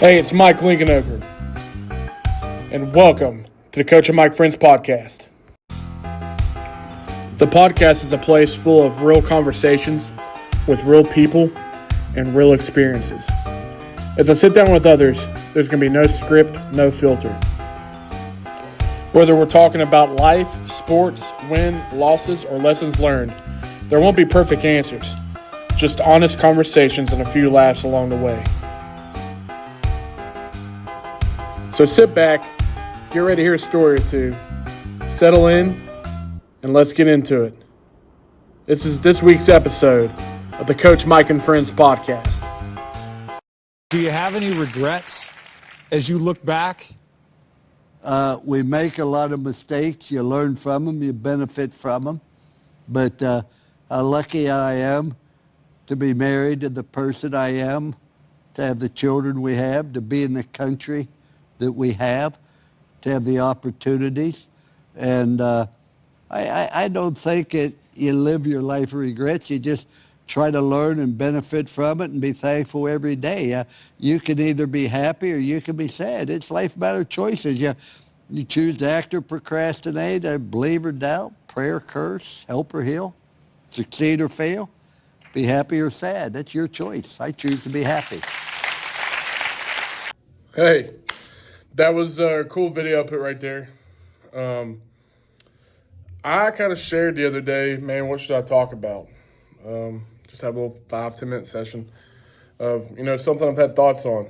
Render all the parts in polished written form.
Hey, it's Mike Linkenoker, and welcome to the Coach and Mike Friends podcast. The podcast is a place full of real conversations with real people and real experiences. As I sit down with others, there's going to be no script, no filter. Whether we're talking about life, sports, win, losses, or lessons learned, there won't be perfect answers, just honest conversations and a few laughs along the way. So sit back, get ready to hear a story or two, settle in, and let's get into it. This is this week's episode of the Coach Mike and Friends podcast. Do you have any regrets as you look back? We make a lot of mistakes. You learn from them. You benefit from them. But how lucky I am to be married to the person I am, to have the children we have, to be in the country that we have, to have the opportunities. And I don't think you live your life of regrets. You just try to learn and benefit from it and be thankful every day. You can either be happy or you can be sad. It's life matter choices. You choose to act or procrastinate, believe or doubt, pray or curse, help or heal, succeed or fail, be happy or sad. That's your choice. I choose to be happy. Hey, that was a cool video I put right there. I kind of shared the other day, man, what should I talk about? Just have a little 5-10 minute session of, something I've had thoughts on.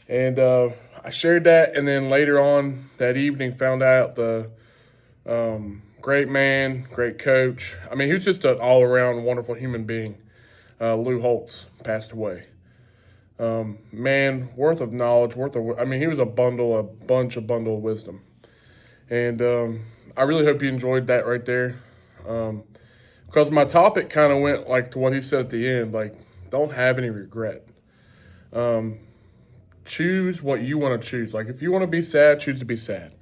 And I shared that, and then later on that evening found out the great man, great coach. I mean, he was just an all-around wonderful human being. Lou Holtz passed away. Man, worth of knowledge, he was a bundle of wisdom. And I really hope you enjoyed that right there. Because my topic kind of went like to what he said at the end, like, don't have any regret. Choose what you want to choose. Like, if you want to be sad, choose to be sad.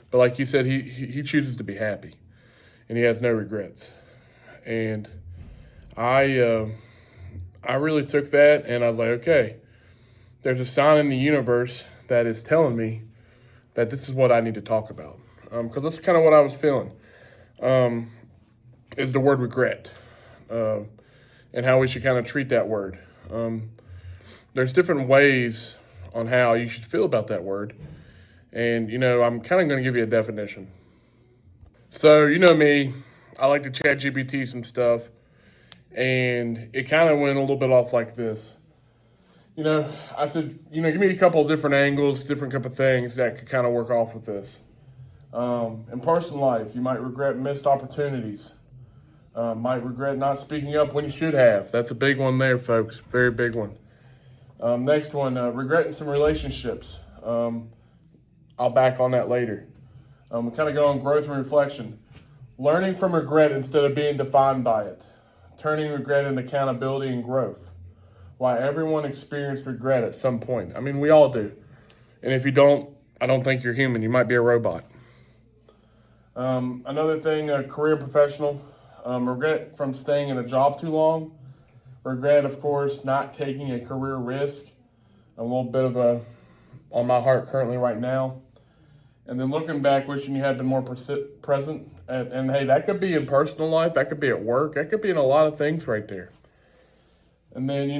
But like you said, he chooses to be happy, and he has no regrets. And I really took that, and I was like, okay, there's a sign in the universe that is telling me that this is what I need to talk about. Because that's kind of what I was feeling, is the word regret, and how we should kind of treat that word. There's different ways on how you should feel about that word. And, I'm kind of going to give you a definition. So, you know me, I like to chat GPT some stuff. And it kind of went a little bit off like this. I said, give me a couple of different angles, different couple of things that could kind of work off with this. In personal life, you might regret missed opportunities. Might regret not speaking up when you should have. That's a big one there, folks. Very big one. Next one, regretting some relationships. I'll back on that later. We kind of go on growth and reflection. Learning from regret instead of being defined by it. Turning regret into accountability and growth. Why everyone experienced regret at some point. I mean, we all do. And if you don't, I don't think you're human. You might be a robot. Another thing, career and professional. Regret from staying in a job too long. Regret, of course, not taking a career risk. A little bit of on my heart currently right now. And then looking back, wishing you had been more present. And hey, that could be in personal life. That could be at work. That could be in a lot of things right there. And then, I'm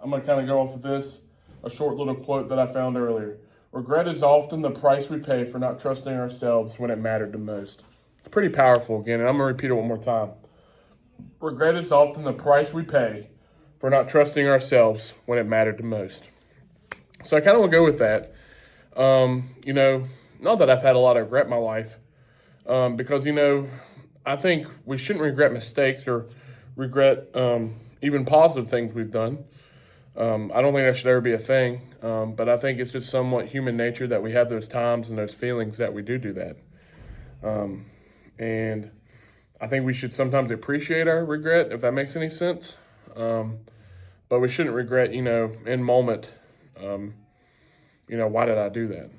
going to kind of go off of this, a short little quote that I found earlier. Regret is often the price we pay for not trusting ourselves when it mattered the most. It's pretty powerful again, and I'm going to repeat it one more time. Regret is often the price we pay for not trusting ourselves when it mattered the most. So I kind of want to go with that. Not that I've had a lot of regret in my life, because, I think we shouldn't regret mistakes or regret even positive things we've done. I don't think that should ever be a thing, but I think it's just somewhat human nature that we have those times and those feelings that we do that. And I think we should sometimes appreciate our regret, if that makes any sense. But we shouldn't regret, in moment, why did I do that?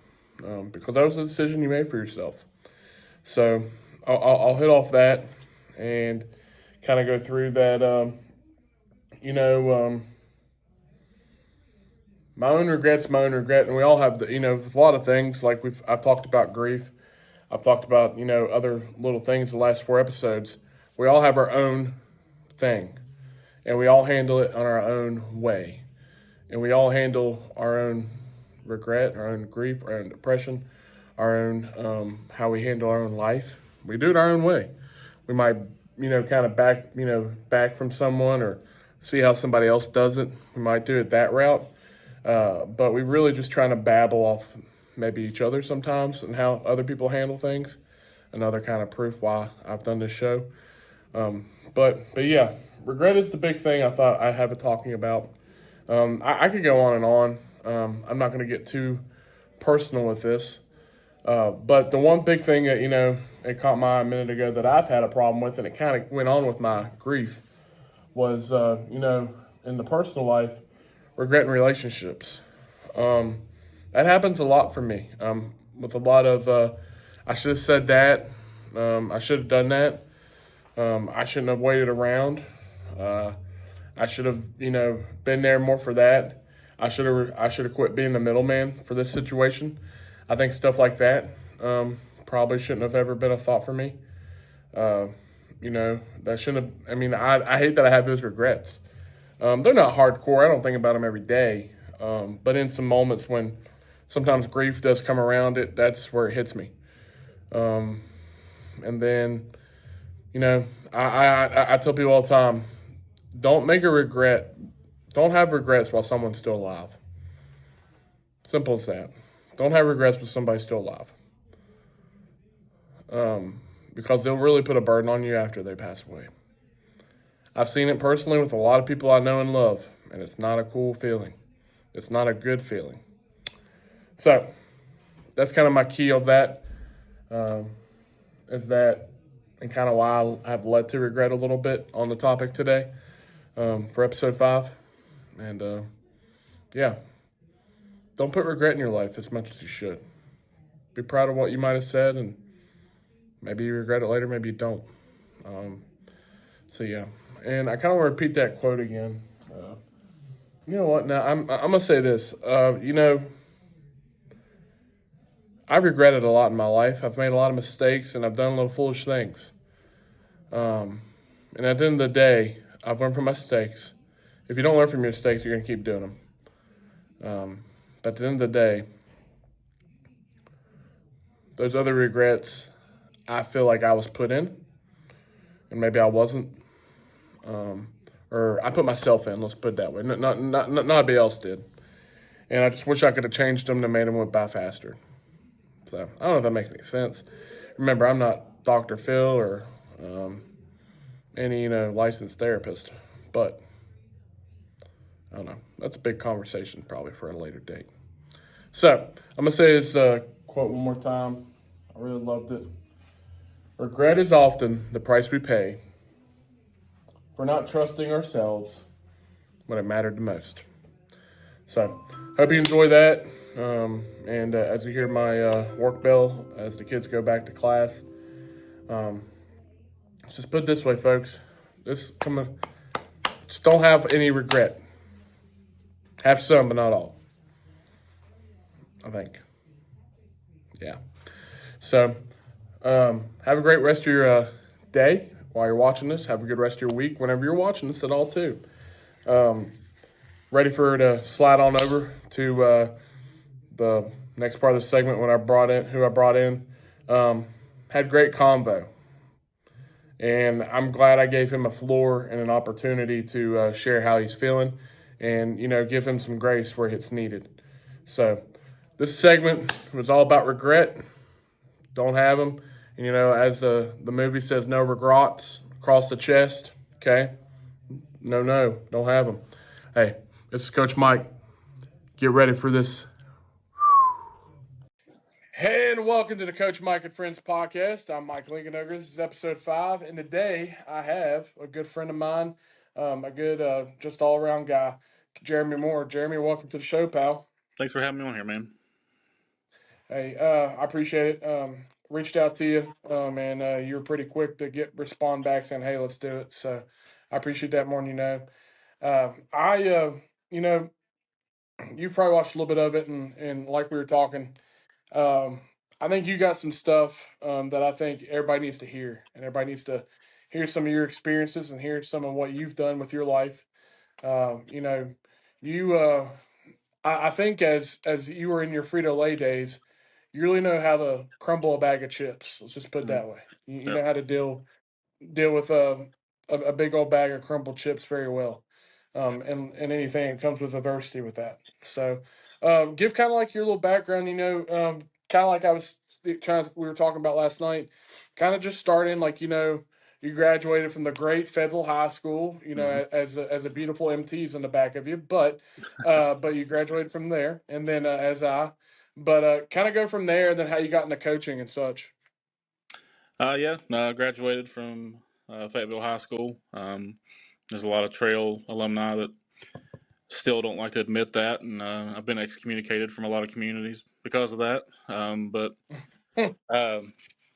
Because that was a decision you made for yourself. So I'll hit off that and kind of go through that, my own regret's my own regret, and we all have with a lot of things. Like I've talked about grief. I've talked about other little things the last 4 episodes. We all have our own thing, and we all handle it on our own way, and we all handle our own regret, our own grief, our own depression, our own how we handle our own life. We do it our own way. We might kind of back from someone or see how somebody else does it. We might do it that route, but we really just trying to babble off maybe each other sometimes and how other people handle things. Another kind of proof why I've done this show. But yeah, regret is the big thing I thought I have it talking about. I could go on and on. I'm not going to get too personal with this. But the one big thing that, it caught my eye a minute ago that I've had a problem with, and it kind of went on with my grief, was, in the personal life, regretting relationships. That happens a lot for me. With a lot of, I should have said that. I should have done that. I shouldn't have waited around. I should have, been there more for that. I should have quit being the middleman for this situation. I think stuff like that probably shouldn't have ever been a thought for me. That shouldn't have. I mean, I hate that I have those regrets. They're not hardcore. I don't think about them every day. But in some moments when sometimes grief does come around, that's where it hits me. And then, I tell people all the time, don't have regrets while someone's still alive. Simple as that. Don't have regrets when somebody's still alive. Because they'll really put a burden on you after they pass away. I've seen it personally with a lot of people I know and love, and it's not a cool feeling. It's not a good feeling. So, that's kind of my key of that, is that, and kind of why I've led to regret a little bit on the topic today, for episode 5. And, yeah, don't put regret in your life as much as you should. Be proud of what you might have said, and maybe you regret it later, maybe you don't. So, yeah. And I kind of want to repeat that quote again. You know what? Now, I'm going to say this. I've regretted a lot in my life. I've made a lot of mistakes, and I've done a lot of foolish things. And at the end of the day, I've learned from my mistakes. If you don't learn from your mistakes, you're going to keep doing them. But at the end of the day, those other regrets, I feel like I was put in, and maybe I wasn't. Or I put myself in, let's put it that way. Not nobody else did. And I just wish I could have changed them to made them went by faster. So, I don't know if that makes any sense. Remember, I'm not Dr. Phil or any, licensed therapist. But, I don't know. That's a big conversation probably for a later date. So, I'm going to say this quote one more time. I really loved it. Regret is often the price we pay for not trusting ourselves when it mattered the most. So, hope you enjoy that. And as you hear my work bell as the kids go back to class, let's just put it this way, folks. Just don't have any regret. Have some, but not all. I think. Yeah. So, have a great rest of your day while you're watching this. Have a good rest of your week whenever you're watching this at all, too. Ready for her to slide on over to the next part of the segment when who I brought in. Had great convo. And I'm glad I gave him a floor and an opportunity to share how he's feeling and, give him some grace where it's needed. So this segment was all about regret. Don't have them. And, as the movie says, no regrets across the chest. Okay? No, don't have them. Hey, this is Coach Mike. Get ready for this. Hey, and welcome to the Coach Mike and Friends podcast. I'm Mike Lincolnoger. This is episode 5. And today I have a good friend of mine, a good, just all-around guy, Jeremy Moore. Jeremy, welcome to the show, pal. Thanks for having me on here, man. Hey, I appreciate it. Reached out to you, and you were pretty quick to respond back saying, hey, let's do it. So I appreciate that more than you know. you've probably watched a little bit of it, and like we were talking, um, I think you got some stuff that I think everybody needs to hear, and everybody needs to hear some of your experiences and hear some of what you've done with your life. You know, you I think as you were in your Frito Lay days, you really know how to crumble a bag of chips. Let's just put it Mhm. that way. You Yep. know how to deal with a big old bag of crumbled chips very well, and anything that comes with adversity with that. So, give kind of like your little background. Kind of like I was we were talking about last night. Kind of just starting like you graduated from the great Fayetteville High School. Hmm. As a beautiful MT's in the back of you, but you graduated from there, and then kind of go from there. Then how you got into coaching and such. Yeah, I graduated from Fayetteville High School. There's a lot of Trail alumni that still don't like to admit that, and I've been excommunicated from a lot of communities because of that. But um,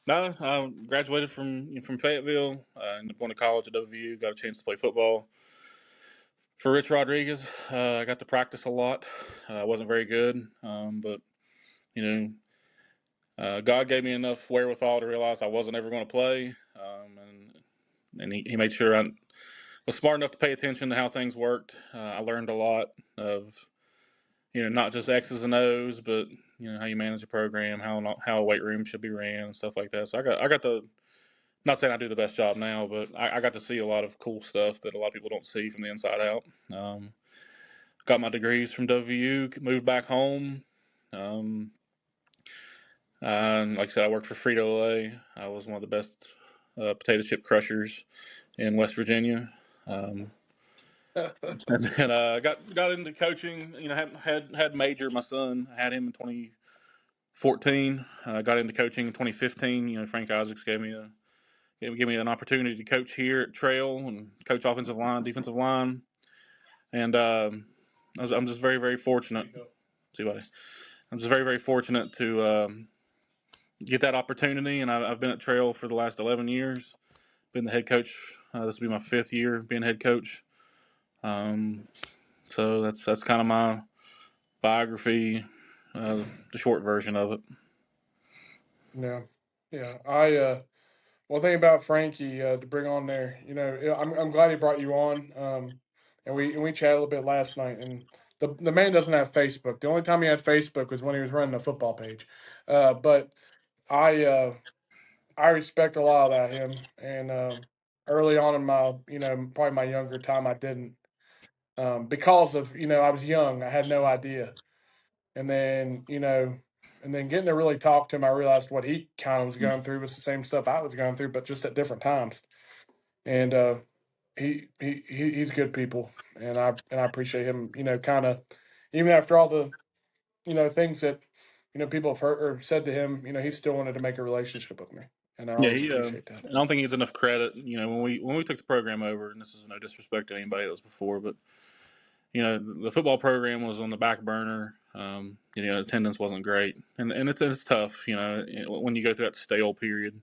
no, I graduated from Fayetteville and went to college at WVU. Got a chance to play football for Rich Rodriguez. I got to practice a lot. I wasn't very good, but you know, God gave me enough wherewithal to realize I wasn't ever going to play, and he made sure I was smart enough to pay attention to how things worked. I learned a lot of not just X's and O's, but how you manage a program, how a weight room should be ran, and stuff like that. So I got the not saying I do the best job now, but I got to see a lot of cool stuff that a lot of people don't see from the inside out. Got my degrees from WU, moved back home. Um, and like I said, I worked for Frito Lay. I was one of the best potato chip crushers in West Virginia. And then got into coaching. Had Major, my son. I had him in 2014. Got into coaching in 2015. Frank Isaacs gave me an opportunity to coach here at Trail and coach offensive line, defensive line, and I'm just very very fortunate. See, buddy, I'm just very very fortunate to get that opportunity, and I've been at Trail for the last 11 years. Been the head coach. This will be my 5th year being head coach. Um, so that's kind of my biography, the short version of it. Yeah, yeah. One thing about Frankie to bring on there, I'm glad he brought you on. And we chatted a little bit last night. And the man doesn't have Facebook. The only time he had Facebook was when he was running a football page. But I uh, I respect a lot about him. And early on in my probably my younger time, I didn't because of I was young. I had no idea. And then getting to really talk to him, I realized what he kind of was going through was the same stuff I was going through, but just at different times. And he's good people, and I appreciate him. Kind of even after all the things that people have heard or said to him, he still wanted to make a relationship with me, and I Yeah, always he. appreciate that. I don't think he gets enough credit. When we took the program over, and this is no disrespect to anybody that was before, but the football program was on the back burner. Attendance wasn't great, and it's tough. When you go through that stale period.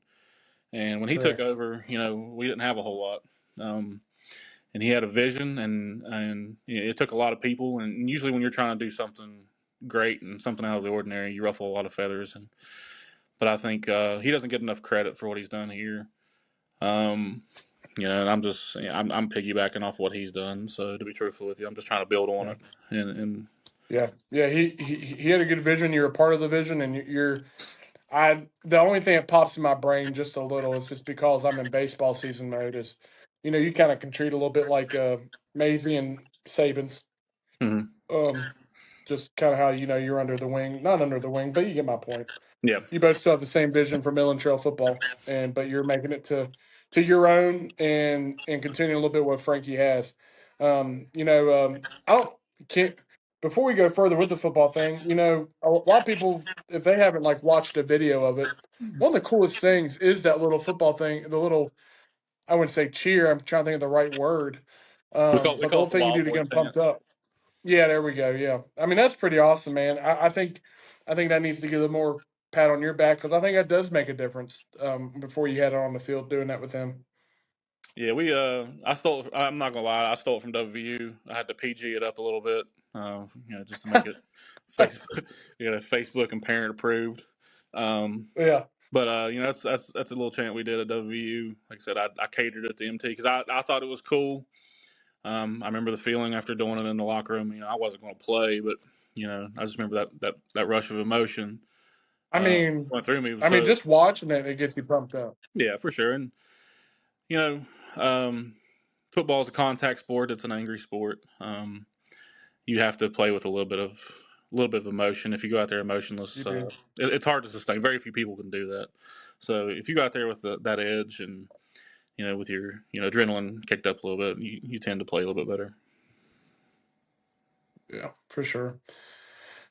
And when he took Correct. over, we didn't have a whole lot. And he had a vision, and it took a lot of people. And usually, when you're trying to do something great and something out of the ordinary, you ruffle a lot of feathers. But I think he doesn't get enough credit for what he's done here. Um, and I'm piggybacking off what he's done. So to be truthful with you, I'm just trying to build on Yeah. it. And Yeah. Yeah. He had a good vision. You're a part of the vision, and you're the only thing that pops in my brain just a little is just because I'm in baseball season mode is, you kind of can treat a little bit like Maisie and Sabins. mhm. Um, just kind of how you're under the wing, not under the wing, but you get my point. Yeah, You both still have the same vision for Mill and Trail football, but you're making it to your own and continuing a little bit what Frankie has. I don't can't before we go further with the football thing. A lot of people if they haven't like watched a video of it, one of the coolest things is that little football thing. The little I wouldn't say cheer. I'm trying to think of the right word. we But the call little it the thing you do Wild to Boy get them chant. pumped up. Yeah, there we go. Yeah, I mean that's pretty awesome, man. I think that needs to get a more pat on your back because I think that does make a difference. Before you head on the field, doing that with him. Yeah, we I stole. I'm not gonna lie, I stole it from WVU. I had to PG it up a little bit. just to make it Facebook, Facebook and parent approved. Yeah. But that's a little chant we did at WVU. Like I said, I catered it to MT because I thought it was cool. I remember the feeling after doing it in the locker room. I wasn't going to play, but I just remember that rush of emotion I mean, went through me. So just watching it gets you pumped up. yeah, for sure. And you know, um, football is a contact sport. It's an angry sport. You have to play with a little bit of emotion. If you go out there emotionless, You do. it's hard to sustain. Very few people can do that. So if you go out there with that edge and with your adrenaline kicked up a little bit, you tend to play a little bit better. Yeah, for sure.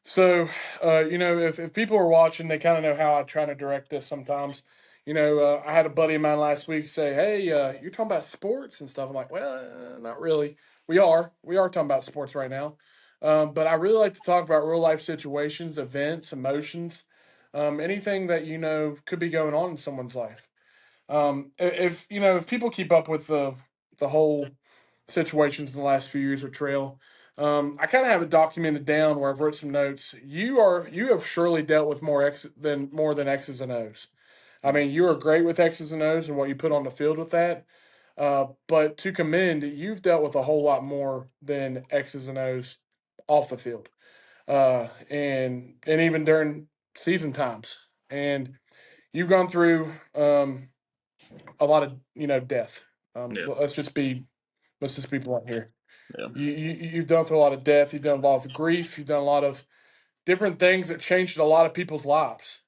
So, if people are watching, they kind of know how I try to direct this sometimes. I had a buddy of mine last week say, "Hey, you're talking about sports and stuff." I'm like, "Well, not really. We are talking about sports right now, but I really like to talk about real life situations, events, emotions, anything that could be going on in someone's life. If people keep up with the whole situations in the last few years with trail, I kind of have it documented down where I've wrote some notes. You have surely dealt with more than X's and O's. I mean, you are great with X's and O's and what you put on the field with that. But to commend, you've dealt with a whole lot more than X's and O's off the field, and even during season times. And you've gone through a lot of death. Yeah, Let's just be blunt here. yeah, You've done through a lot of death. You've done a lot of grief. You've done a lot of different things that changed a lot of people's lives.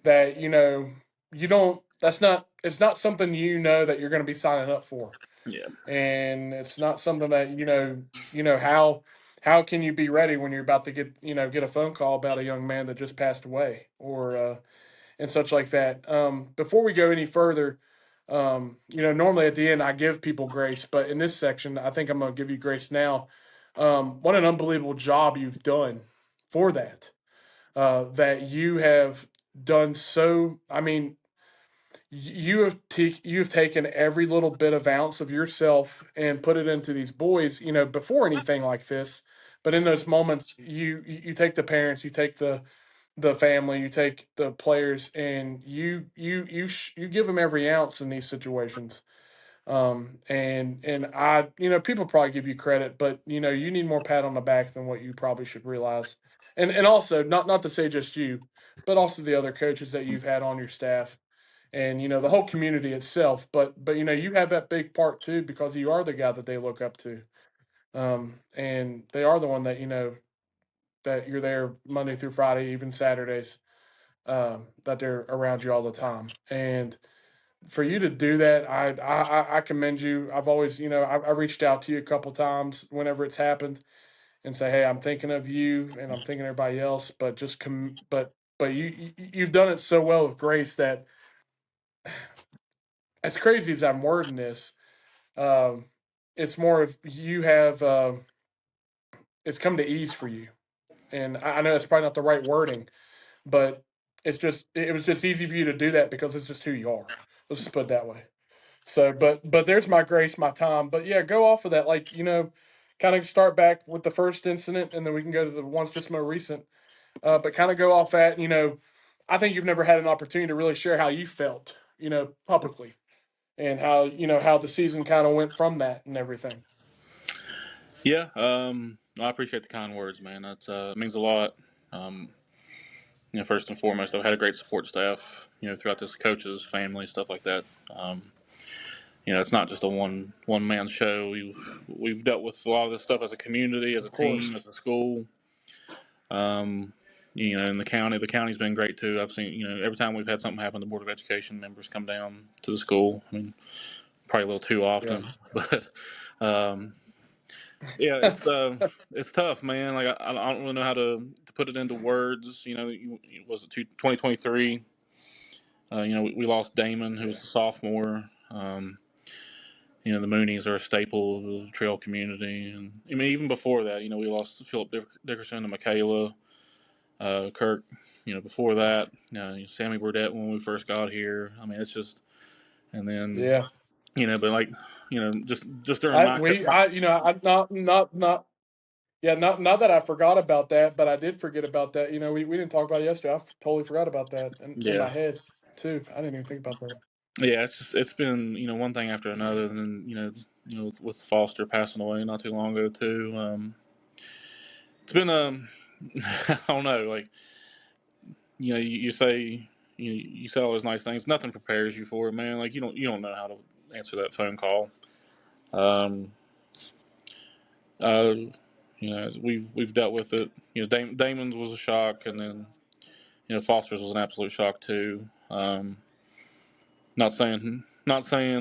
That you don't. That's not. It's not something that you're going to be signing up for, yeah, and it's not something that how can you be ready when you're about to get a phone call about a young man that just passed away or and such like that. Before we go any further, normally at the end I give people grace, but in this section, I think I'm going to give you grace now. What an unbelievable job you've done for that. That you have done so. I mean, you have taken every little bit of ounce of yourself and put it into these boys. Before anything like this, but in those moments, you take the parents, you take the family, you take the players, and you give them every ounce in these situations. And I, people probably give you credit, but you need more pat on the back than what you probably should realize. And also not to say just you, but also the other coaches that you've had on your staff, and the whole community itself. But you have that big part too because you are the guy that they look up to, and they are the one that that you're there Monday through Friday, even Saturdays, that they're around you all the time. And for you to do that, I commend you. I've always, I reached out to you a couple times whenever it's happened and say, hey, I'm thinking of you and I'm thinking of everybody else, but but you've done it so well with grace that, as crazy as I'm wording this, um, it's more of you have, it's come to ease for you. And I know it's probably not the right wording, but it was just easy for you to do that because it's just who you are. Let's just put it that way. So, but there's my grace, my time. But yeah, go off of that. Like, kind of start back with the first incident and then we can go to the ones just more recent. But kind of go off that, I think you've never had an opportunity to really share how you felt, publicly, and how the season kind of went from that and everything. yeah. I appreciate the kind words, man. That's it means a lot. Um, first and foremost, I've had a great support staff. Throughout this, coaches, family, stuff like that. It's not just a one man show. We've dealt with a lot of this stuff as a community, as a Of course. team, as a school. In the county's been great too. I've seen, every time we've had something happen, the Board of Education members come down to the school. I mean, probably a little too often, but yeah, it's tough, man. Like I don't really know how to put it into words. Was it 2023? We lost Damon, who was a sophomore. The Moonies are a staple of the trail community, and I mean even before that, we lost Philip Dickerson and Michaela. Kirk, before that, Sammy Burdett when we first got here. I mean, it's just, and then, Yeah. but like, just during my, I'm not Yeah, not that I forgot about that, but I did forget about that. You know, we didn't talk about it yesterday. Totally forgot about that in Yeah. my head too. I didn't even think about that. Yeah, it's been one thing after another, and then with Foster passing away not too long ago too. It's been I don't know, like you say you say all those nice things. Nothing prepares you for it, man. Like you don't know how to answer that phone call. Um, uh, we've dealt with it. Damon's was a shock, and then Foster's was an absolute shock too. Not saying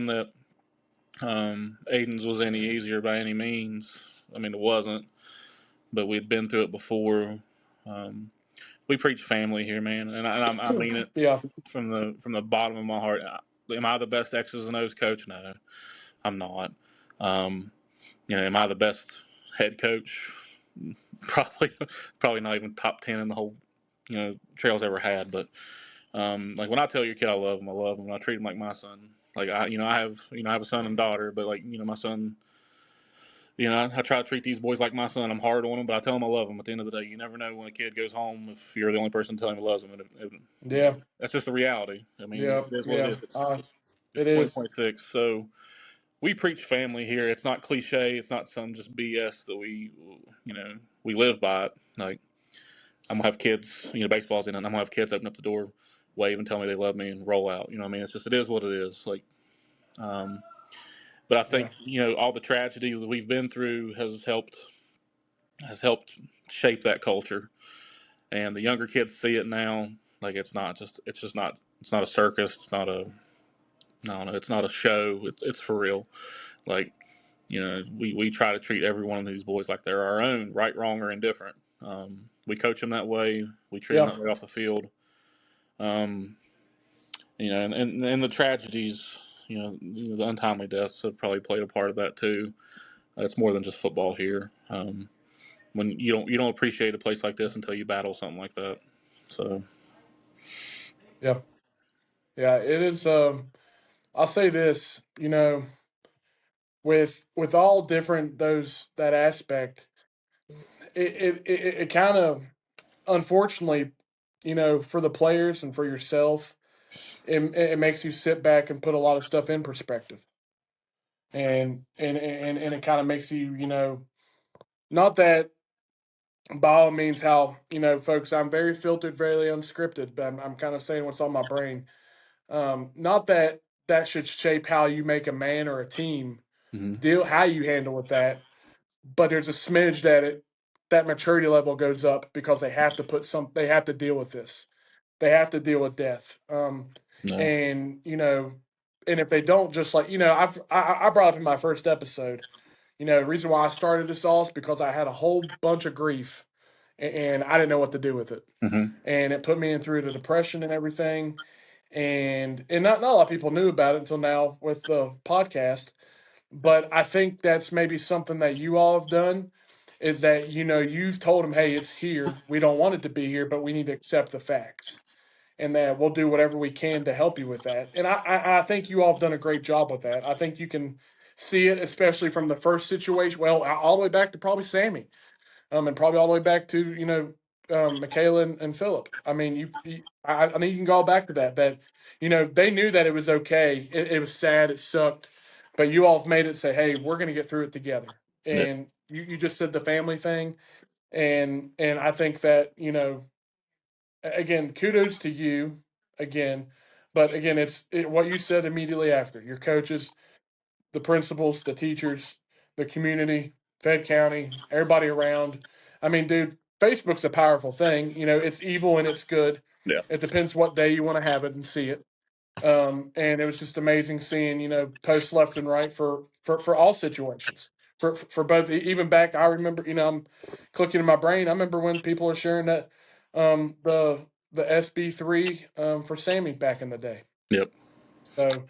that Aiden's was any easier by any means. I mean, it wasn't, but we'd been through it before. Um, we preach family here, man, and I mean it Yeah, from the bottom of my heart. Am I the best X's and O's coach? No, I'm not. Um, am I the best head coach? Probably, probably not even top 10 in the whole Trails ever had. But like when I tell your kid I love him, I love him. I treat him like my son. Like I have a son and daughter, but like my son. I try to treat these boys like my son. I'm hard on them, but I tell them I love them. At the end of the day, you never know when a kid goes home if you're the only person telling him he loves them. yeah, That's just the reality. I mean, yeah, it is what it yeah. is. It's It is. 2026, so we preach family here. It's not cliche. It's not some just BS that we live by it. Like I'm gonna have kids. Baseball's in it. I'm gonna have kids open up the door, wave and tell me they love me and roll out. What I mean? It is what it is. Like, um, but I Yeah, think all the tragedy that we've been through has helped shape that culture, and the younger kids see it now. Like it's not a circus. It's not a no, no. It's not a show. It's for real. Like we try to treat every one of these boys like they're our own, right, wrong, or indifferent. We coach them that way. We treat them yeah, that way off the field. Um, and the tragedies, the untimely deaths have probably played a part of that too. It's more than just football here. When you don't appreciate a place like this until you battle something like that. So yeah, yeah. It is. I'll say this. With all different that aspect, it kind of unfortunately, for the players and for yourself, it makes you sit back and put a lot of stuff in perspective, and it kind of makes you, not that by all means how, folks, I'm very filtered, very unscripted, but I'm kind of saying what's on my brain. Not that that should shape how you make a man or a team mhm. deal, how you handle with that, but there's a smidge that maturity level goes up because they have to deal with this. They have to deal with death. No. And and if they don't, just like I brought up in my first episode, the reason why I started this all is because I had a whole bunch of grief, and I didn't know what to do with it, Hmm. and it put me in through the depression and everything, and not a lot of people knew about it until now with the podcast. But I think that's maybe something that you all have done, is that you've told them, hey, it's here. We don't want it to be here, but we need to accept the facts, and that we'll do whatever we can to help you with that. And I think you all have done a great job with that. I think you can see it, especially from the first situation. Well, all the way back to probably Sammy, and probably all the way back to Michaela and Philip. I mean, I think you can go all back to that. That they knew that it was okay. It was sad. It sucked, but you all have made it say, "Hey, we're going to get through it together." Yeah. And you just said the family thing, and I think that again, kudos to you again, but again, what you said immediately after your coaches, the principals, the teachers, the community, Fed County, everybody around. I mean, dude, Facebook's a powerful thing. It's evil and it's good. Yeah. It depends what day you want to have it and see it. And it was just amazing seeing, posts left and right for all situations. For both, even back, I remember, I'm clicking in my brain. I remember when people were sharing that the SB3 for Sammy back in the day. Yep. So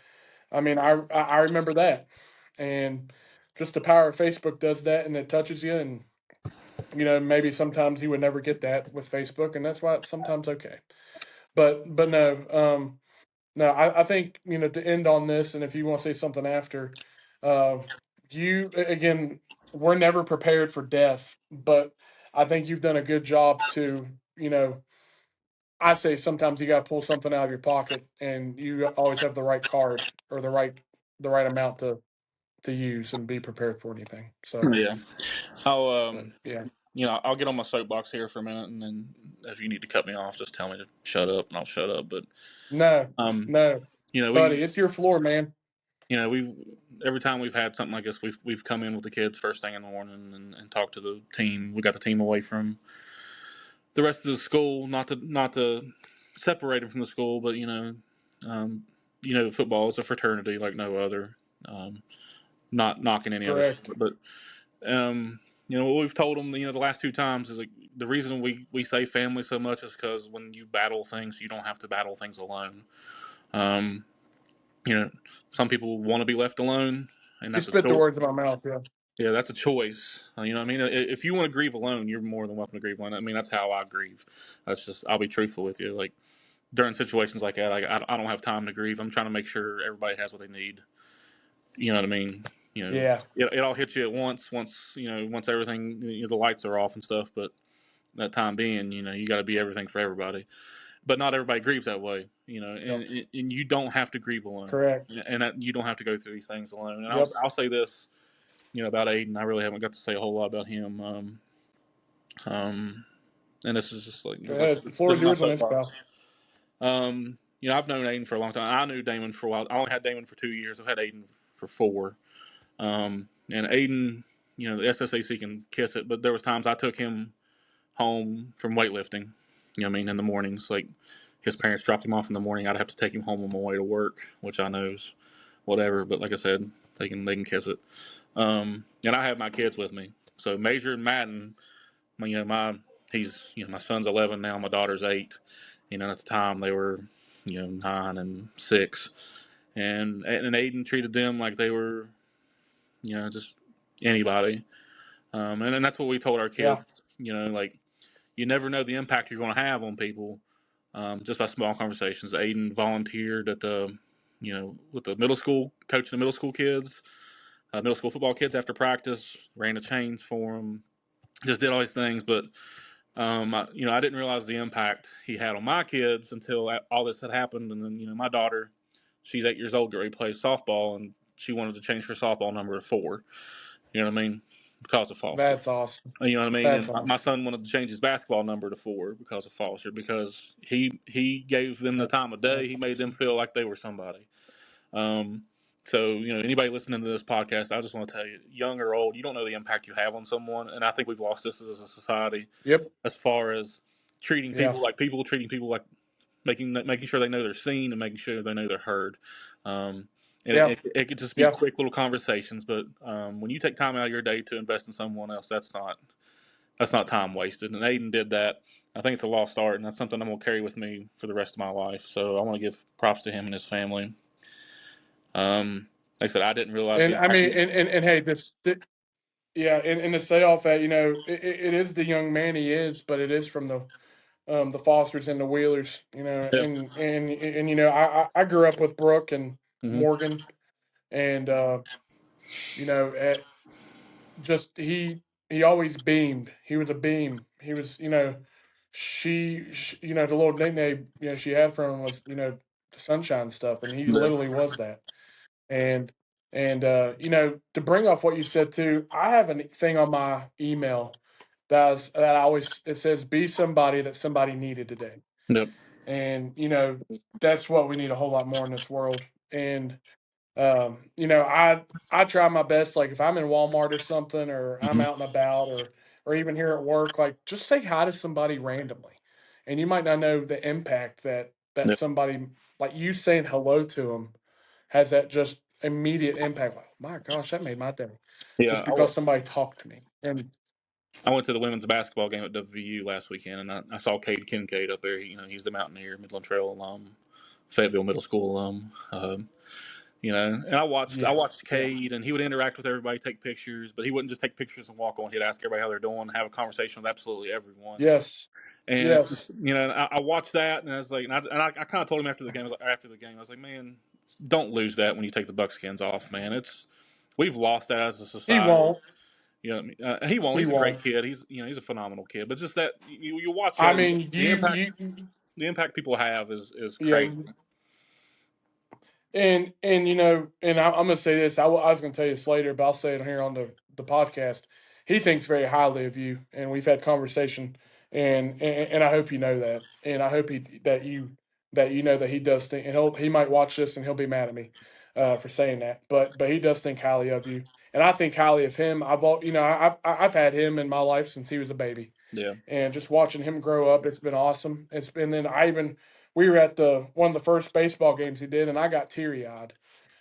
I mean, I remember that, and just the power of Facebook does that, and it touches you, and maybe sometimes you would never get that with Facebook, and that's why it's sometimes okay. But no, no, I think to end on this, and if you want to say something after, you again, we're never prepared for death, but I think you've done a good job to, I say sometimes you got to pull something out of your pocket, and you always have the right card or the right amount to use and be prepared for anything. So, Yeah. I'll but yeah, I'll get on my soapbox here for a minute, and then if you need to cut me off, just tell me to shut up, and I'll shut up. But no, um, no, we buddy, it's your floor, man. we every time we've had something like this, we've come in with the kids first thing in the morning and talked to the team. We got the team away from the rest of the school, not to separate them from the school, but um, football is a fraternity like no other. Um, not knocking any other Correct. sport, but what we've told them, the last two times is like the reason we say family so much is because when you battle things, you don't have to battle things alone. Um, you know, some people want to be left alone, and You that's a spit the choice. words in my mouth. Yeah. Yeah, that's a choice. You know what I mean? If you want to grieve alone, you're more than welcome to grieve alone. I mean, that's how I grieve. That's just, I'll be truthful with you. Like, during situations like that, like, I don't have time to grieve. I'm trying to make sure everybody has what they need. You know what I mean? Yeah. It all hits you at once everything, the lights are off and stuff. But that time being, you got to be everything for everybody. But not everybody grieves that way, Yep. and you don't have to grieve alone, Correct. and that you don't have to go through these things alone. And Yep. I'll say this, about Aiden. I really haven't got to say a whole lot about him. And this is just like Go this ahead. The floor is is my yours on this, pal. soapbox. I've known Aiden for a long time. I knew Damon for a while. I only had Damon for 2 years. I've had Aiden for 4. And Aiden, the SSAC can kiss it, but there was times I took him home from weightlifting. In the mornings, like his parents dropped him off in the morning. I'd have to take him home on my way to work, which I know's whatever. But like I said, they can kiss it. And I have my kids with me. So Major and Madden, my son's 11 now. My daughter's 8. At the time they were 9 and 6, and Aiden treated them like they were just anybody. And that's what we told our Yeah. kids. Like, you never know the impact you're going to have on people, just by small conversations. Aiden volunteered at with the middle school, coaching the middle school kids, middle school football kids after practice, ran the chains for them, just did all these things. But I didn't realize the impact he had on my kids until all this had happened. And then, my daughter, she's 8 years old, already plays softball, and she wanted to change her softball number to 4. You know what I mean? Because of Foster. That's awesome. You know what I mean? That's And my awesome. son wanted to change his basketball number to 4 because of Foster, because he gave them the time of day. That's He made them awesome. feel like they were somebody. Um, so, anybody listening to this podcast, I just want to tell you, young or old, you don't know the impact you have on someone. And I think we've lost this as a society, Yep. as far as treating Yeah. people, treating people like making sure they know they're seen and making sure they know they're heard. And Yeah. it could just be Yeah. quick little conversations, but when you take time out of your day to invest in someone else, that's not time wasted. And Aiden did that. I think it's a lost art, and that's something I'm gonna carry with me for the rest of my life. So I want to give props to him and his family. Like I said, I didn't realize the And I impact. mean, and hey, yeah, and to say off that, it is the young man he is, but it is from the Fosters and the Wheelers, Yeah. and I grew up with Brooke and Mm-hmm. Morgan, and at just he always beamed. He was a beam. He was, she the little nickname she had for him was the sunshine stuff, and he Yeah. literally was that. And to bring off what you said too, I have a thing on my email that I always it says be somebody that somebody needed today. Yep. And that's what we need a whole lot more in this world. And I try my best, like if I'm in Walmart or something, or I'm Mm-hmm. out and about, or even here at work, like just say hi to somebody randomly. And you might not know the impact that Yep. somebody like you saying hello to them has that just immediate impact. Like, my gosh, that made my day. Yeah. Just because somebody talked to me. And I went to the women's basketball game at WVU last weekend, and I saw Cade Kincaid up there. He's the Mountaineer, Midland Trail alum, Fayetteville Middle School alum. And I yeah, watched yeah. Cade, and he would interact with everybody, take pictures, but he wouldn't just take pictures and walk on. He'd ask everybody how they're doing, have a conversation with absolutely everyone. Yes. And it's just, Yes. I watched that, and I was like, I kind of told him after the game, I was like, man, don't lose that when you take the buckskins off, man. We've lost that as a He society. won't. You know what I mean? He won't. He He's a great won't. kid. He's a phenomenal kid. But just that you watch I that, mean, the impact you the impact people have is yeah. crazy. And I'm gonna say this. I was gonna tell you this later, but I'll say it here on the podcast. He thinks very highly of you, and we've had conversation, and I hope you know that, and I hope that you know that he does think, and he might watch this and he'll be mad at me for saying that, but he does think highly of you, and I think highly of him. I've had him in my life since he was a baby, Yeah. and just watching him grow up, it's been awesome. It's been then I even we were at the one of the first baseball games he did, and I got teary eyed.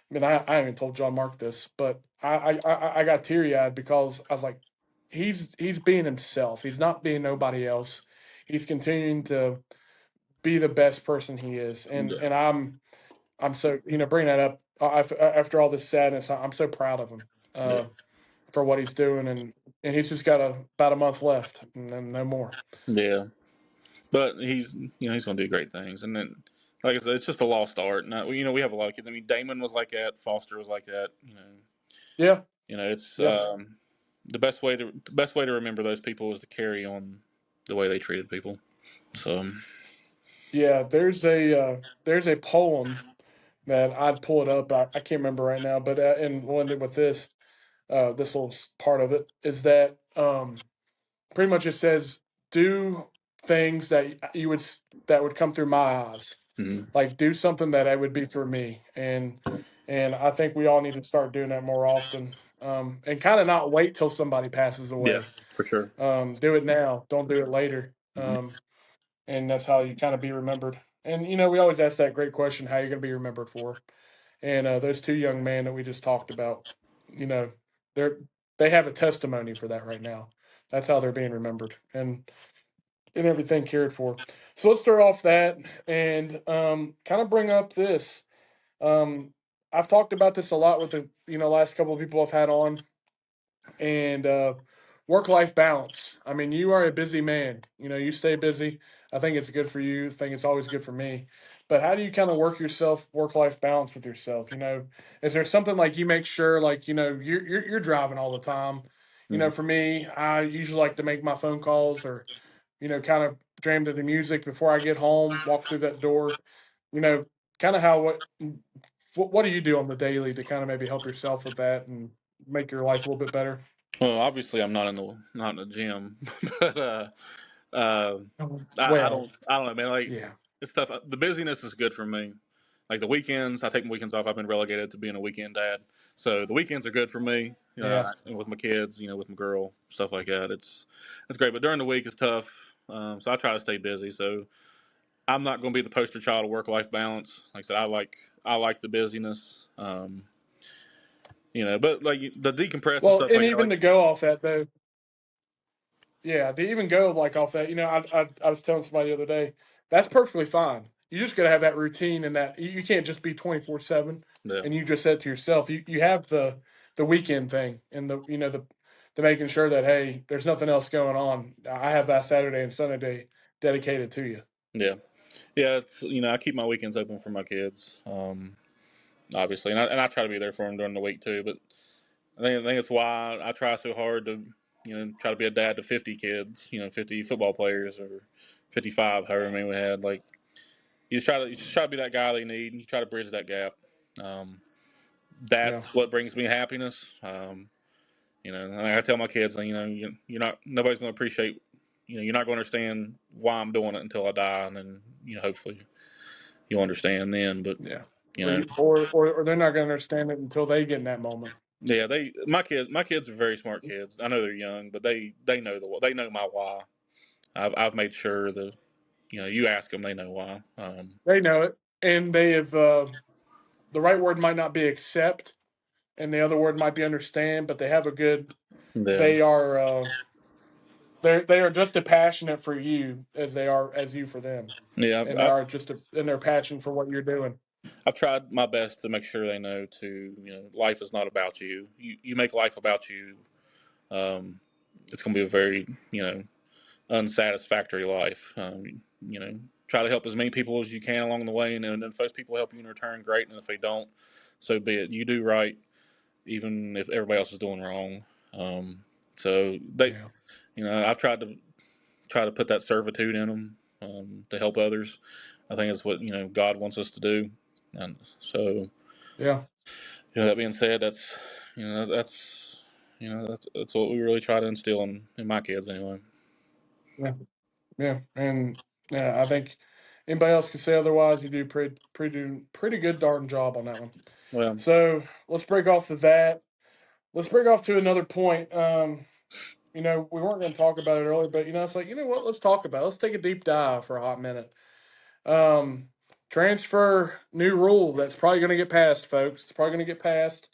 I mean, I haven't even told John Mark this, but I got teary eyed because I was like, he's being himself. He's not being nobody else. He's continuing to be the best person he is, Yeah. and I'm so bringing that up after all this sadness. I'm so proud of him Yeah. for what he's doing, and he's just got about a month left, and then no more. Yeah. But he's going to do great things. And then, like I said, it's just a lost art. And we have a lot of kids. I mean, Damon was like that. Foster was like that. Yeah, It's yeah. the best way to remember those people is to carry on the way they treated people. So Yeah, there's a poem that I'd pull it up. I can't remember right now, but and one with this little part of it is that pretty much it says do things that that would come through my eyes, mhm. like do something that I would be through me, and I think we all need to start doing that more often, and kind of not wait till somebody passes Yeah, away. for sure. Do it now, don't do it later. Hmm. And that's how you kind of be remembered. And we always ask that great question: how you going to be remembered for? And those two young men that we just talked about, you know, they're they have a testimony for that right now. That's how they're being remembered, and everything cared for. So let's start off that and kind of bring up this. Um, I've talked about this a lot with the last couple of people I've had on, and work life balance. I mean, you are a busy man. You stay busy. I think it's good for you. I think it's always good for me. But how do you kind of work life balance with yourself? Is there something like you make sure like you're driving all the time? Hmm. For me, I usually like to make my phone calls or kind of jam to the music before I get home, walk through that door. You know, kind of how what do you do on the daily to kind of maybe help yourself with that and make your life a little bit better? Well, obviously, I'm not in the gym, but I Well, don't know, man. Like yeah, it's tough. The busyness is good for me. Like the weekends, I take my weekends off. I've been relegated to being a weekend dad, so the weekends are good for me. yeah. With my kids, with my girl, stuff like that. It's great. But during the week, it's tough. So I try to stay busy. So I'm not going to be the poster child of work life balance. Like I said, I like the busyness. But like the decompress and Well, stuff and like that. even Like to go off that though, yeah, to even go like off that, I was telling somebody the other day, that's perfectly fine. You just got to have that routine and that you can't just be 24/7. yeah, And you just said to yourself, you have the weekend thing and the making sure that hey, there's nothing else going on. I have that Saturday and Sunday day dedicated to you. yeah, yeah. It's I keep my weekends open for my kids. Obviously, and I try to be there for them during the week too. But I think it's why I try so hard to try to be a dad to 50 kids, 50 football players or 55, however many we had. Like you just try to be that guy they need, and you try to bridge that gap. Um, Yeah. that's what brings me happiness. And I tell my kids, you're not nobody's going to appreciate. You're not going to understand why I'm doing it until I die, and then hopefully you'll understand then. But Yeah. you Or know, you or they're not going to understand it until they get in that moment. yeah, my kids are very smart kids. I know they're young, but they know they know my why. I've made sure that you ask them, they know why. They know it, and they have the right word might not be accept, and the other word might be understand, but they have a good. Yeah, They are they are just as passionate for you as they are as you for them, yeah. and they are just in their passion for what you're doing. I've tried my best to make sure they know life is not about you. You make life about you. Um, it's going to be a very unsatisfactory life. Try to help as many people as you can along the way, and if those people help you in return, great. And if they don't, so be it. You do right, even if everybody else is doing wrong. So they, Yeah. I've tried to put that servitude in them to help others. I think it's what God wants us to do, and so Yeah. that being said, that's what we really try to instill in my kids anyway. Yeah. Yeah. And yeah, I think anybody else can say otherwise. You do pretty good darn job on that one. Well, So let's break off to that. Let's break off to another point. We weren't going to talk about it earlier, but it's like, what? Let's talk about it. Let's take a deep dive for a hot minute. Um, Transfer new rule that's probably going to get passed, folks. It's probably going to get passed.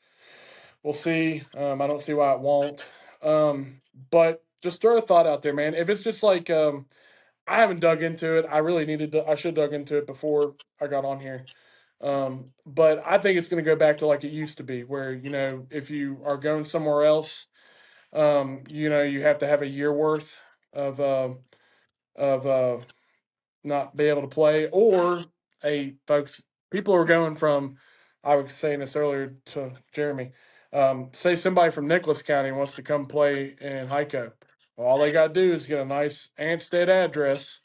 We'll see. I don't see why it won't. But just throw a thought out there, man. If it's just like I haven't dug into it, I really needed to. I should dug into it before I got on here. But I think it's going to go back to like it used to be, where if you are going somewhere else, you have to have a year worth of of not be able to play, or folks, people are going from. I was saying this earlier to Jeremy. Say somebody from Nicholas County wants to come play in Hico. Well, all they got to do is get a nice Anstead address,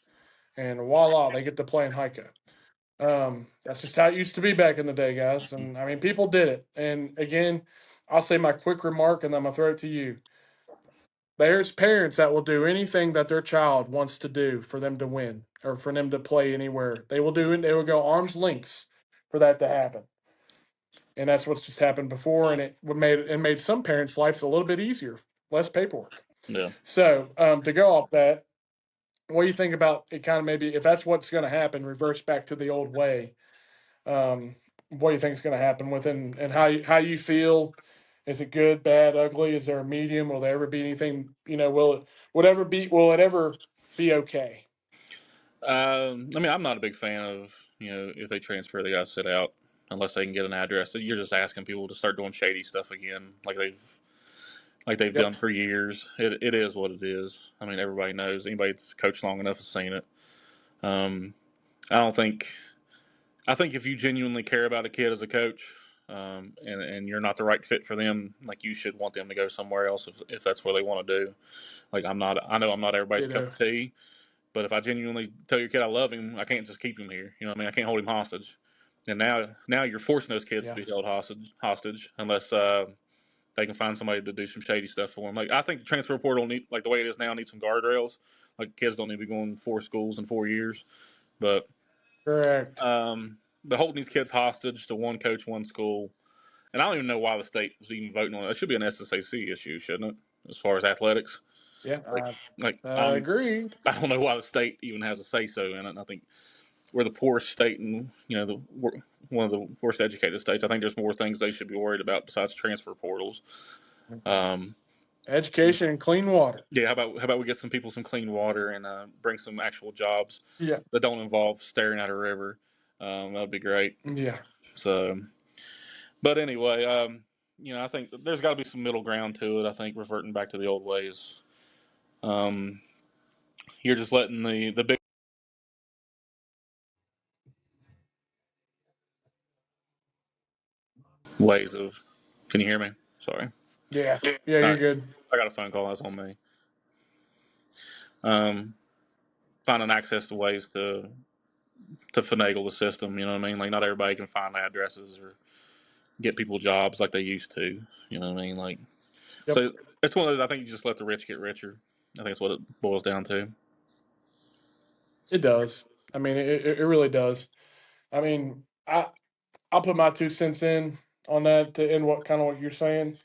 and voila, they get to play in Hico. That's just how it used to be back in the day, guys. And I mean, people did it. And again, I'll say my quick remark, and then I'm gonna throw it to you. There's parents that will do anything that their child wants to do for them to win or for them to play anywhere. They will do it. They will go arms lengths for that to happen. And that's what's just happened before, and it made some parents' lives a little bit easier, less paperwork. yeah. So to go off that, what do you think about it? Kind of maybe if that's what's going to happen, reverse back to the old way. What do you think is going to happen with it, and how you feel? Is it good, bad, ugly? Is there a medium? Will there ever be anything? Will it ever be okay? I mean, I'm not a big fan of if they transfer, they got to sit out unless they can get an address. You're just asking people to start doing shady stuff again, like they've done Yep. for years. It is what it is. I mean, everybody knows. Anybody that's coached long enough has seen it. Um, I don't think. I think if you genuinely care about a kid as a coach, and you're not the right fit for them, like you should want them to go somewhere else if that's what they want to do. Like I'm not. I know I'm not everybody's cup Ditto. of tea. But if I genuinely tell your kid I love him, I can't just keep him here. You know what I mean? I can't hold him hostage. And now you're forcing those kids to Yeah. be held hostage unless they can find somebody to do some shady stuff for them. Like I think the transfer portal like the way it is now, needs some guardrails. Like kids don't need to be going 4 schools in 4 years. But Correct. but holding these kids hostage to one coach, one school, and I don't even know why the state was even voting on it. It should be an SSAC issue, shouldn't it? As far as athletics, Yeah. like like Agreed. I don't know why the state even has a say so in it. And I think we're the poorest state and one of the worst educated states. I think there's more things they should be worried about besides transfer portals. Um, Education and clean water. yeah, how about we get some people some clean water and bring some actual jobs Yeah. that don't involve staring at a river. That'd be great. Yeah. So, but anyway, I think there's got to be some middle ground to it. I think reverting back to the old ways. Um, you're just letting the big ways of. Can you hear me? Sorry. Yeah. Yeah. All You're right. good. I got a phone call. That's on me. Um, Finding access to ways to finagle the system. You know what I mean? Like not everybody can find addresses or get people jobs like they used to. You know what I mean? Like Yep. so, it's one of those. I think you just let the rich get richer. I think that's what it boils down to. It does. I mean, it really does. I mean, I'll put my 2 cents in on that to end what you're saying.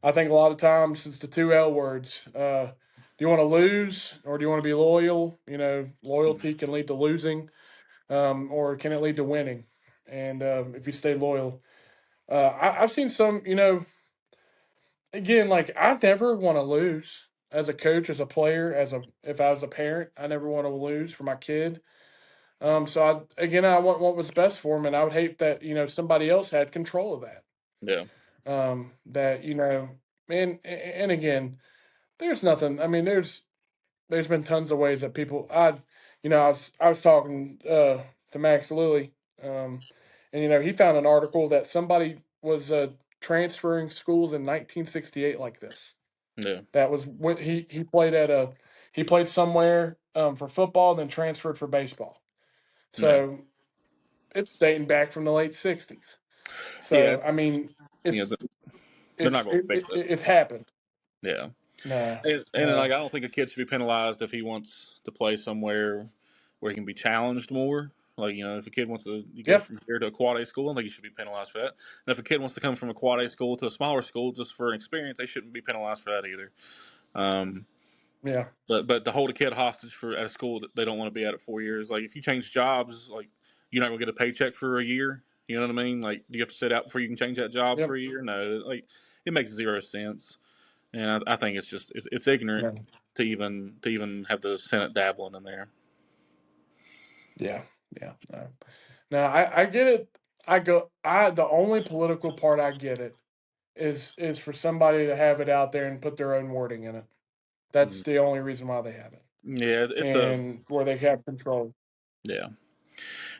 I think a lot of times it's the two L words. Do you want to lose or do you want to be loyal? Loyalty can lead to losing, or can it lead to winning? And if you stay loyal, I've seen some. Again, like I never want to lose as a coach, as a player, if I was a parent, I never want to lose for my kid. I want what was best for him, and I would hate that somebody else had control of that. Yeah, That and again, there's nothing. I mean, there's been tons of ways that people. I was talking to Max Lilly, and he found an article that somebody was transferring schools in 1968 like this. Yeah. That was what he played he played somewhere for football and then transferred for baseball. Yeah. So it's dating back from the late '60s. Yeah. So I mean, Yeah. it's They're not going to fix it. it's happened. Yeah. Nah, And nah. like I don't think a kid should be penalized if he wants to play somewhere where he can be challenged more. Like, if a kid wants to go Yeah, from here to a quad A school, I think he should be penalized for that. And if a kid wants to come from a quad A school to a smaller school just for an experience, they shouldn't be penalized for that either. Um, yeah, but to hold a kid hostage for at a school that they don't want to be at 4 years, like if you change jobs, like you're not gonna get a paycheck for a year. You know what I mean? Like, do you have to sit out before you can change that job yep, for a year? No, like it makes zero sense. And I think it's just it's ignorant no, to even have the Senate dabbling in there. yeah, yeah. No. No, I get it. The only political part I get it is for somebody to have it out there and put their own wording in it. That's Mm. the only reason why they have it, Yeah, it's a and where they have control. yeah.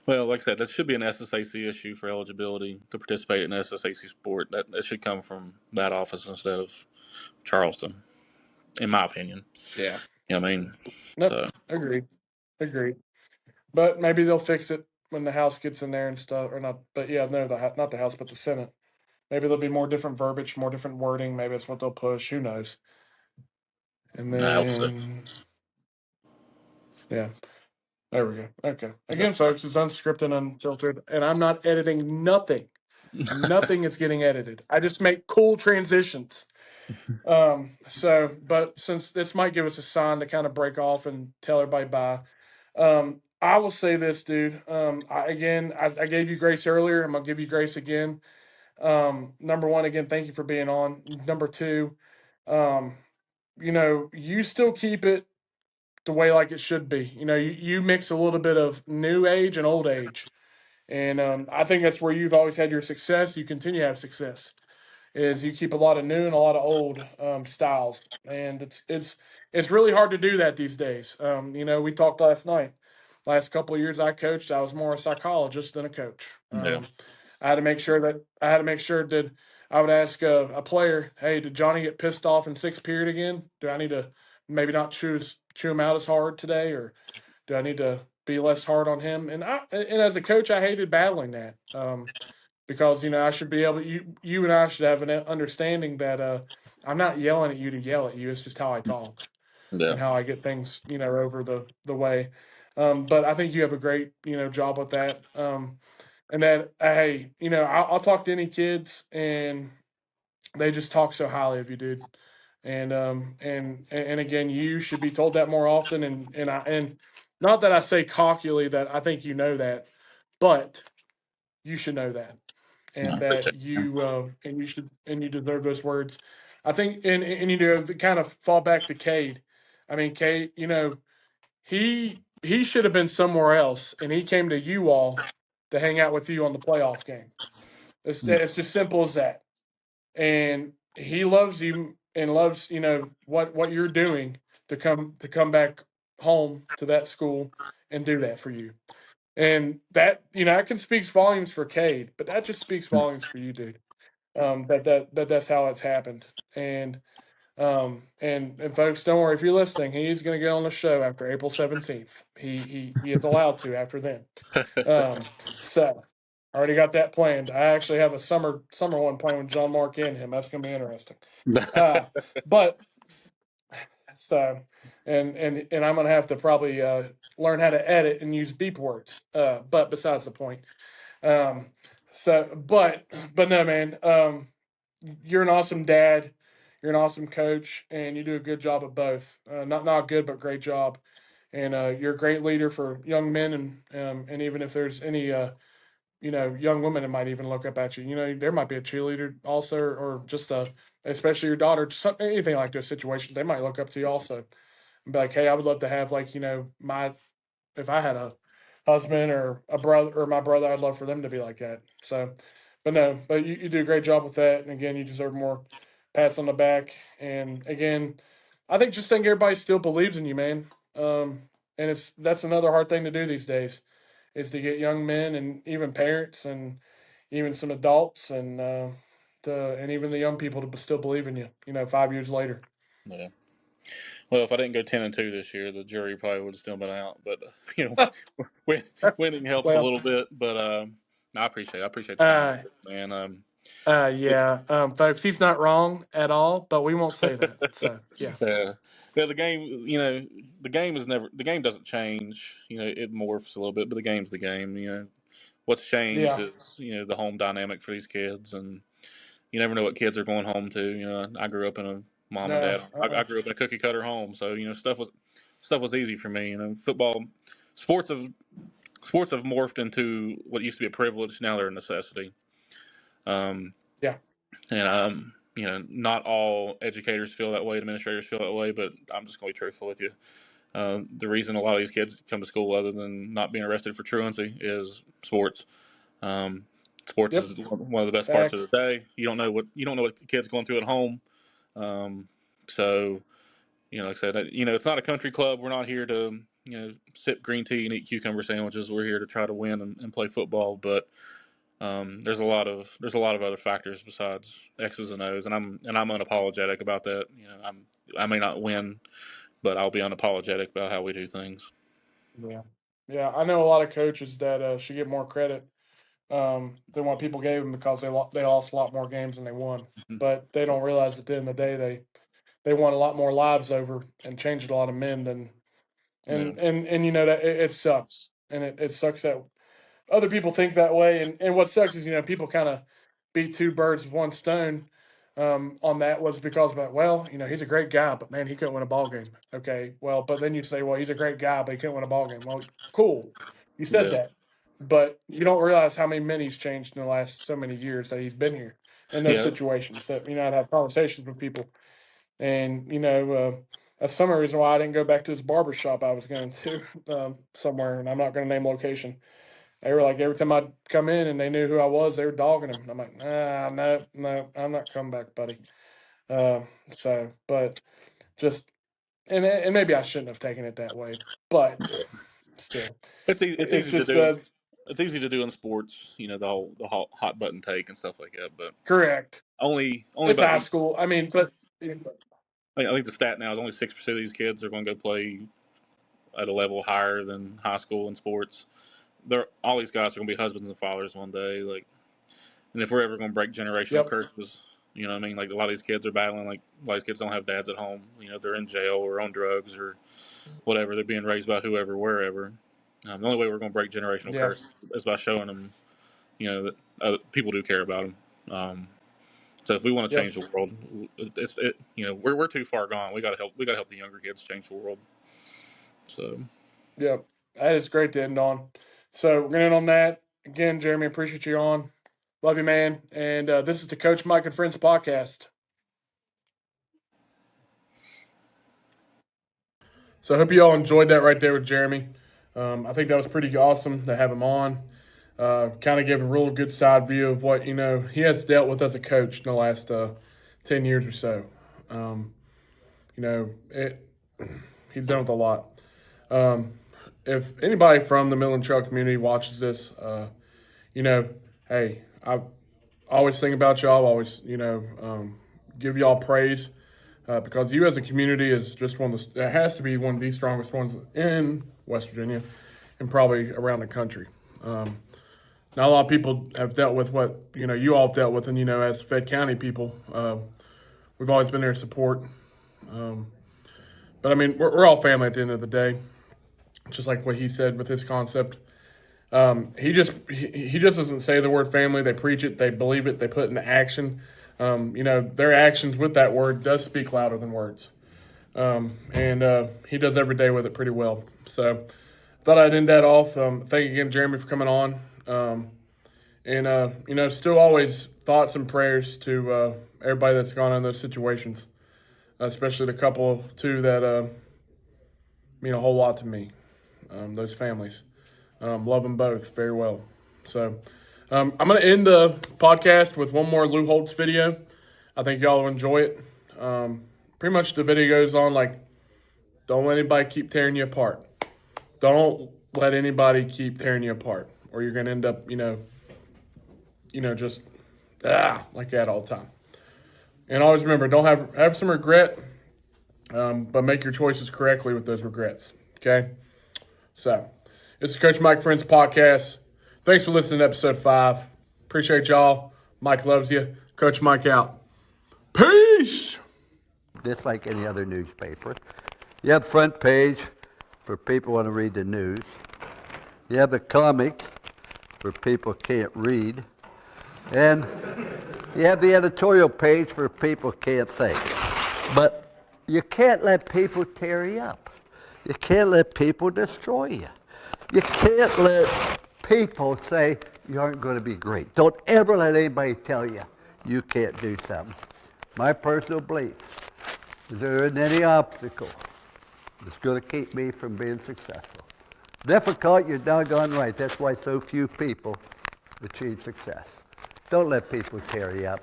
Well, like I said, that should be an SSAC issue for eligibility to participate in SSAC sport. That should come from that office instead of Charleston, in my opinion. Yeah. You know what I mean? Nope. So Agreed. Agreed. But maybe they'll fix it when the House gets in there and stuff, or not. But yeah, no, not the House, but the Senate. Maybe there'll be more different verbiage, more different wording. Maybe that's what they'll push. Who knows? And I hope so. then, yeah, there we go. Okay. Again, folks, it's unscripted, unfiltered, and I'm not editing nothing. Nothing is getting edited. I just make cool transitions. But since this might give us a sign to kind of break off and tell everybody bye, I will say this, dude. I gave you grace earlier. I'm gonna give you grace again. Number one, again, thank you for being on. Number two, um, you still keep it the way like it should be. You mix a little bit of new age and old age, and I think that's where you've always had your success. You continue to have success is you keep a lot of new and a lot of old styles, and it's really hard to do that these days. We talked last night. Last couple of years I coached, I was more a psychologist than a coach. Yeah. I had to make sure that I would ask a player, "Hey, did Johnny get pissed off in sixth period again? Do I need to maybe not chew him out as hard today, or do I need to be less hard on him?" And as a coach, I hated battling that. Because I should be able you and I should have an understanding that I'm not yelling at you to yell at you. It's just how I talk Yeah. and how I get things over the way. But I think you have a great job with that. And that hey, I'll talk to any kids and they just talk so highly of you, dude. And again, you should be told that more often. And not that I say cockily that I think you know that, but you should know that No, I and that appreciate it. you deserve those words. I think and to kind of fall back to Cade. I mean, Cade, he should have been somewhere else, and he came to you all to hang out with you on the playoff game. It's just simple as that. And he loves you and loves what you're doing to come back home to that school and do that for you. And that that can speaks volumes for Cade, but that just speaks volumes for you, dude. That's how it's happened. And folks, don't worry if you're listening. He's going to get on the show after April 17th. He is allowed to after then. So I already got that planned. I actually have a summer one planned with John Mark and him. That's going to be interesting. But so and I'm going to have to probably learn how to edit and use beep words. But besides the point. Um, but no, man. You're an awesome dad. You're an awesome coach, and you do a good job of both. Not good, but great job. And you're a great leader for young men, and even if there's any young women that might even look up at you. There might be a cheerleader also, or just especially your daughter, anything like those situations. They might look up to you also and be like, "Hey, I would love to have my if I had a husband or a brother or my brother, I'd love for them to be like that." So, but no, but you do a great job with that. And again, you deserve more pats on the back. And again, I think everybody still believes in you, man. And that's another hard thing to do these days is to get young men and even parents and even some adults and even the young people to still believe in you. 5 years later. Yeah. Well, if I didn't go 10-2 this year, the jury probably would have still been out. But win, winning helps a Well, little bit. But I appreciate the kind uh, words, man. yeah, folks, he's not wrong at all, but we won't say that. So, yeah. Yeah, the game. The game doesn't change. It morphs a little bit, but the game's the game. What's changed Yeah. is the home dynamic for these kids, and you never know what kids are going home to. I grew up in a mom and No. dad. I grew up in a cookie cutter home, so stuff was easy for me. Football, sports have sports have morphed into what used to be a privilege. Now they're a necessity. Um, Yeah. and not all educators feel that way, administrators feel that way, but I'm just going to be truthful with you. The reason a lot of these kids come to school, other than not being arrested for truancy, is sports. Um, Sports Yep. is one of the best parts of the Facts. day. You don't know what the kid's going through at home. Um, so like I said, it's not a country club. We're not here to sip green tea and eat cucumber sandwiches. We're here to try to win and play football. But there's a lot of other factors besides X's and O's, and I'm unapologetic about that. I may not win, but I'll be unapologetic about how we do things. Yeah. Yeah. I know a lot of coaches that should get more credit than what people gave them because they lost a lot more games than they won. Mhm. But they don't realize at the end of the day they won a lot more lives over and changed a lot of men than Yeah, and that it sucks and it sucks that other people think that way and what sucks is people kind of beat two birds with one stone on that was because well he's a great guy but man he couldn't win a ball game. Okay, well but then you say well he's a great guy but he couldn't win a ball game. Well, cool, you said yeah, that, but you don't realize how many men he's changed in the last so many years that he's been here in those yeah, situations that I'd have conversations with people and that's some of the reason why I didn't go back to this barber shop I was going to somewhere, and I'm not going to name location. They were like, every time I'd come in and they knew who I was, they were dogging him. And I'm like, nah, no, I'm not coming back, buddy. But just, and maybe I shouldn't have taken it that way, but still, it's it's easy to just do. It's easy to do in sports. The whole hot button take and stuff like that. But correct. only It's about high school. I mean, but I think the stat now is only 6% of these kids are going to go play at a level higher than high school in sports. All these guys are going to be husbands and fathers one day. And if we're ever going to break generational yep, curses, what I mean? Like a lot of these kids are battling. Like a lot of these kids don't have dads at home. They're in jail or on drugs or whatever. They're being raised by whoever, wherever. The only way we're going to break generational yeah, curses is by showing them, that other people do care about them. So if we want to yep, change the world, we're too far gone. We got to help. We got to help the younger kids change the world. So yep. That is great to end on. So we're going to end on that. Again, Jeremy, appreciate you on. Love you, man. And this is the Coach Mike and Friends podcast. So I hope you all enjoyed that right there with Jeremy. I think that was pretty awesome to have him on. Kind of gave a real good side view of what he has dealt with as a coach in the last 10 years or so. He's done with a lot. If anybody from the Midland Trail community watches this, hey, I always think about y'all. Always, give y'all praise because you as a community is just it has to be one of the strongest ones in West Virginia and probably around the country. Not a lot of people have dealt with what you all have dealt with, and as Fed County people, we've always been there to support. But I mean, we're all family at the end of the day, just like what he said with his concept. He just doesn't say the word family. They preach it, they believe it, they put it into action. Their actions with that word does speak louder than words. And he does every day with it pretty well. So thought I'd end that off. Thank you again, Jeremy, for coming on. Still always thoughts and prayers to everybody that's gone in those situations, especially the couple, too, that mean a whole lot to me, those families. Love them both very well. So I'm going to end the podcast with one more Lou Holtz video. I think y'all will enjoy it. Pretty much the video goes on like, don't let anybody keep tearing you apart. Don't let anybody keep tearing you apart, or you're going to end up, just like that all the time. And always remember, don't have some regret, but make your choices correctly with those regrets. Okay? So, this is Coach Mike Friends Podcast. Thanks for listening to episode 5. Appreciate y'all. Mike loves you. Coach Mike out. Peace! Just like any other newspaper. You have front page for people who want to read the news. You have the comic for people who can't read. And you have the editorial page for people who can't think. But you can't let people tear you up. You can't let people destroy you. You can't let people say you aren't going to be great. Don't ever let anybody tell you you can't do something. My personal belief is there isn't any obstacle that's going to keep me from being successful. Difficult, you're doggone right. That's why so few people achieve success. Don't let people tear you up.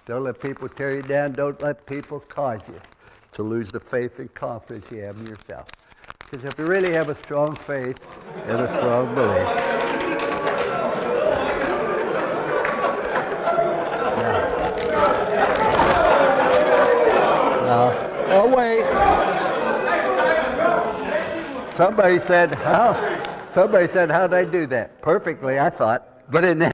Don't let people tear you down. Don't let people cause you to lose the faith and confidence you have in yourself. Because if you really have a strong faith and a strong belief, oh wait. Somebody said, how'd I do that? Perfectly, I thought. But in